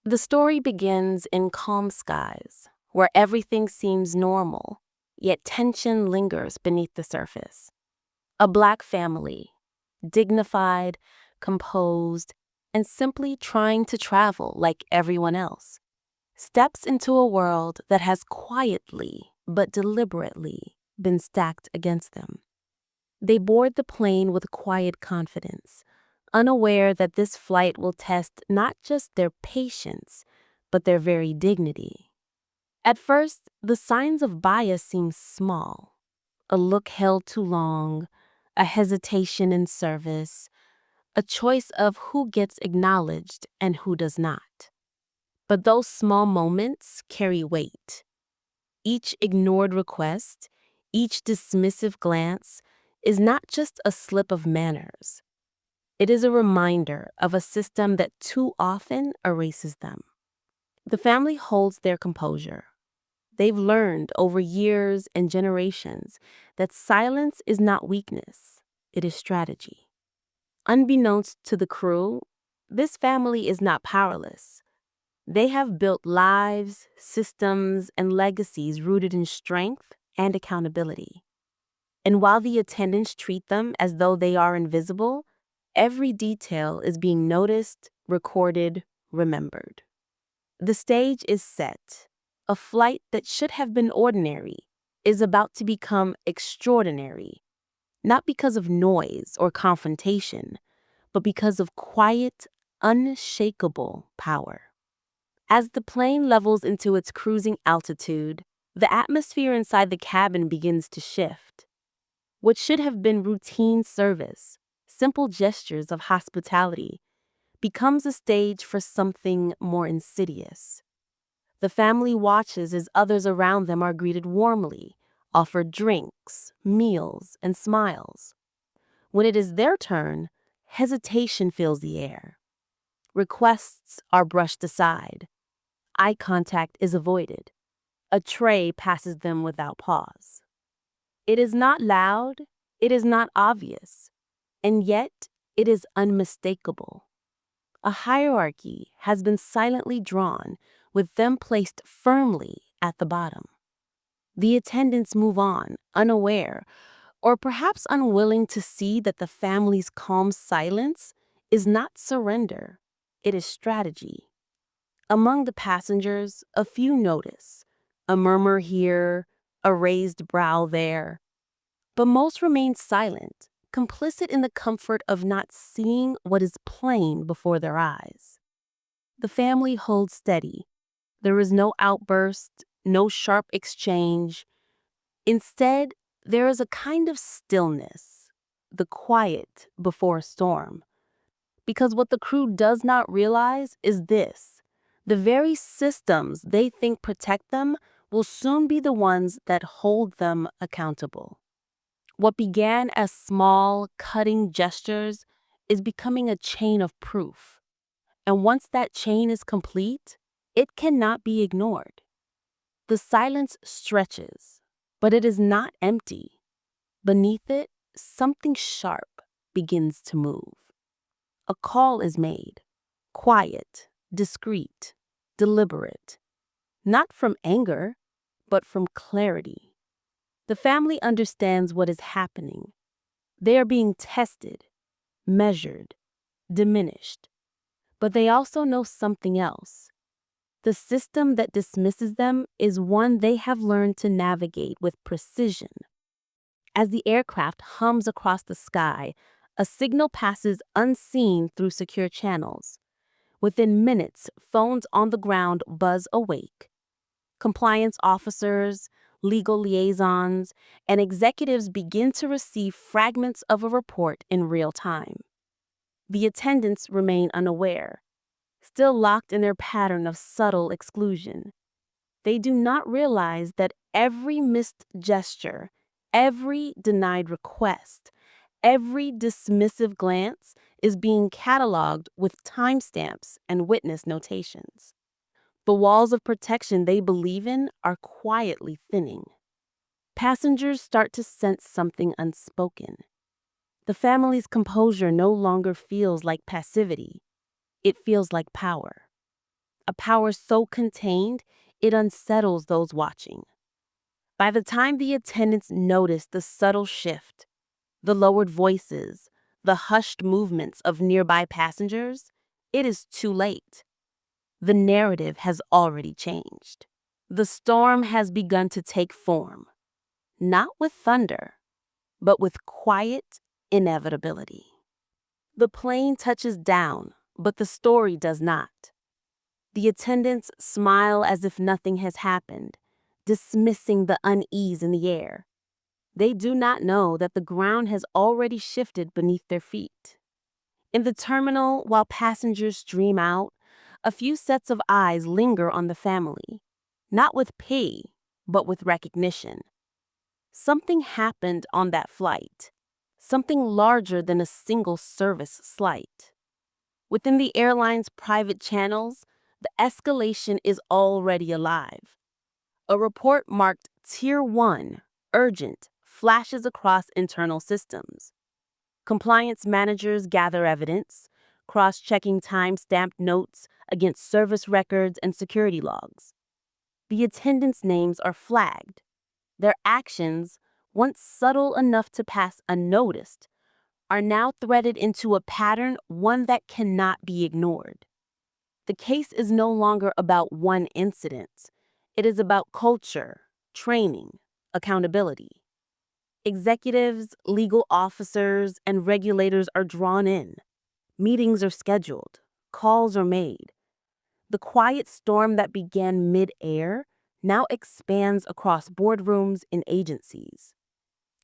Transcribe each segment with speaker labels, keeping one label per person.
Speaker 1: The story begins in calm skies, where everything seems normal, yet tension lingers beneath the surface. A Black family, dignified, composed, and simply trying to travel like everyone else, steps into a world that has quietly but deliberately been stacked against them. They board the plane with quiet confidence, unaware that this flight will test not just their patience, but their very dignity. At first, the signs of bias seem small: a look held too long, a hesitation in service, a choice of who gets acknowledged and who does not. But those small moments carry weight. Each ignored request, each dismissive glance is not just a slip of manners. It is a reminder of a system that too often erases them. The family holds their composure. They've learned over years and generations that silence is not weakness, it is strategy. Unbeknownst to the crew, this family is not powerless. They have built lives, systems, and legacies rooted in strength and accountability. And while the attendants treat them as though they are invisible, every detail is being noticed, recorded, remembered. The stage is set. A flight that should have been ordinary is about to become extraordinary, not because of noise or confrontation, but because of quiet, unshakable power. As the plane levels into its cruising altitude, the atmosphere inside the cabin begins to shift. What should have been routine service, simple gestures of hospitality, becomes a stage for something more insidious. The family watches as others around them are greeted warmly, offered drinks, meals, and smiles. When it is their turn, hesitation fills the air. Requests are brushed aside. Eye contact is avoided. A tray passes them without pause. It is not loud, it is not obvious, and yet it is unmistakable. A hierarchy has been silently drawn, with them placed firmly at the bottom. The attendants move on, unaware, or perhaps unwilling to see that the family's calm silence is not surrender, it is strategy. Among the passengers, a few notice, a murmur here, a raised brow there, but most remain silent, complicit in the comfort of not seeing what is plain before their eyes. The family holds steady. There is no outburst, no sharp exchange. Instead, there is a kind of stillness, the quiet before a storm. Because what the crew does not realize is this: the very systems they think protect them will soon be the ones that hold them accountable. What began as small, cutting gestures is becoming a chain of proof. And once that chain is complete, it cannot be ignored. The silence stretches, but it is not empty. Beneath it, something sharp begins to move. A call is made, quiet, discreet, deliberate, not from anger, but from clarity. The family understands what is happening. They are being tested, measured, diminished. But they also know something else. The system that dismisses them is one they have learned to navigate with precision. As the aircraft hums across the sky, a signal passes unseen through secure channels. Within minutes, phones on the ground buzz awake. Compliance officers, legal liaisons, and executives begin to receive fragments of a report in real time. The attendants remain unaware, still locked in their pattern of subtle exclusion. They do not realize that every missed gesture, every denied request, every dismissive glance is being cataloged with timestamps and witness notations. The walls of protection they believe in are quietly thinning. Passengers start to sense something unspoken. The family's composure no longer feels like passivity. It feels like power. a power so contained it unsettles those watching. By the time the attendants notice the subtle shift, the lowered voices, the hushed movements of nearby passengers, it is too late. The narrative has already changed. The storm has begun to take form, not with thunder, but with quiet inevitability. The plane touches down, but the story does not. The attendants smile as if nothing has happened, dismissing the unease in the air. They do not know that the ground has already shifted beneath their feet. In the terminal, while passengers stream out, a few sets of eyes linger on the family, not with pity, but with recognition. Something happened on that flight, something larger than a single service slight. Within the airline's private channels, the escalation is already alive. A report marked Tier 1, urgent, flashes across internal systems. Compliance managers gather evidence, cross-checking time-stamped notes against service records and security logs. The attendants' names are flagged. Their actions, once subtle enough to pass unnoticed, are now threaded into a pattern, one that cannot be ignored. The case is no longer about one incident. It is about culture, training, accountability. Executives, legal officers, and regulators are drawn in. Meetings are scheduled. Calls are made. The quiet storm that began mid-air now expands across boardrooms and agencies.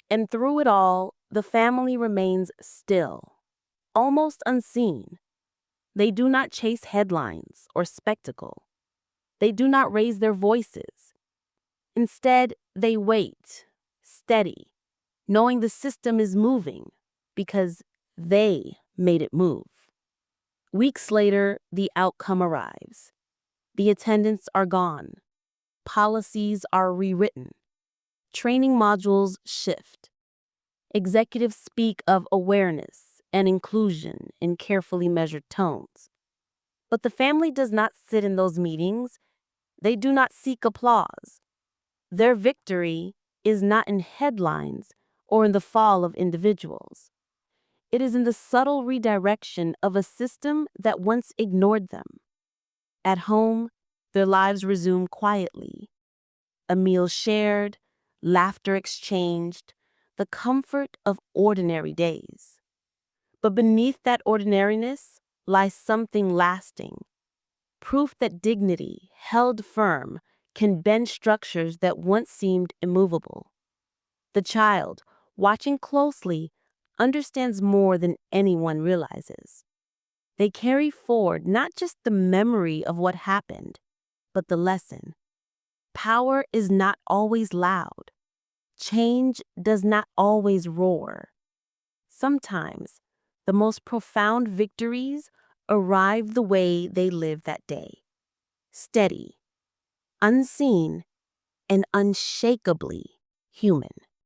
Speaker 1: And through it all, the family remains still, almost unseen. They do not chase headlines or spectacle. They do not raise their voices. Instead, they wait, steady, knowing the system is moving because they made it move. Weeks later, the outcome arrives. The attendants are gone. Policies are rewritten. Training modules shift. Executives speak of awareness and inclusion in carefully measured tones. But the family does not sit in those meetings. They do not seek applause. Their victory is not in headlines or in the fall of individuals. It is in the subtle redirection of a system that once ignored them. At home, their lives resume quietly. A meal shared, laughter exchanged, the comfort of ordinary days. But beneath that ordinariness lies something lasting, proof that dignity, held firm, can bend structures that once seemed immovable. The child, watching closely, understands more than anyone realizes. They carry forward not just the memory of what happened, but the lesson. Power is not always loud. Change does not always roar. Sometimes, the most profound victories arrive the way they live that day. Steady, unseen, and unshakably human.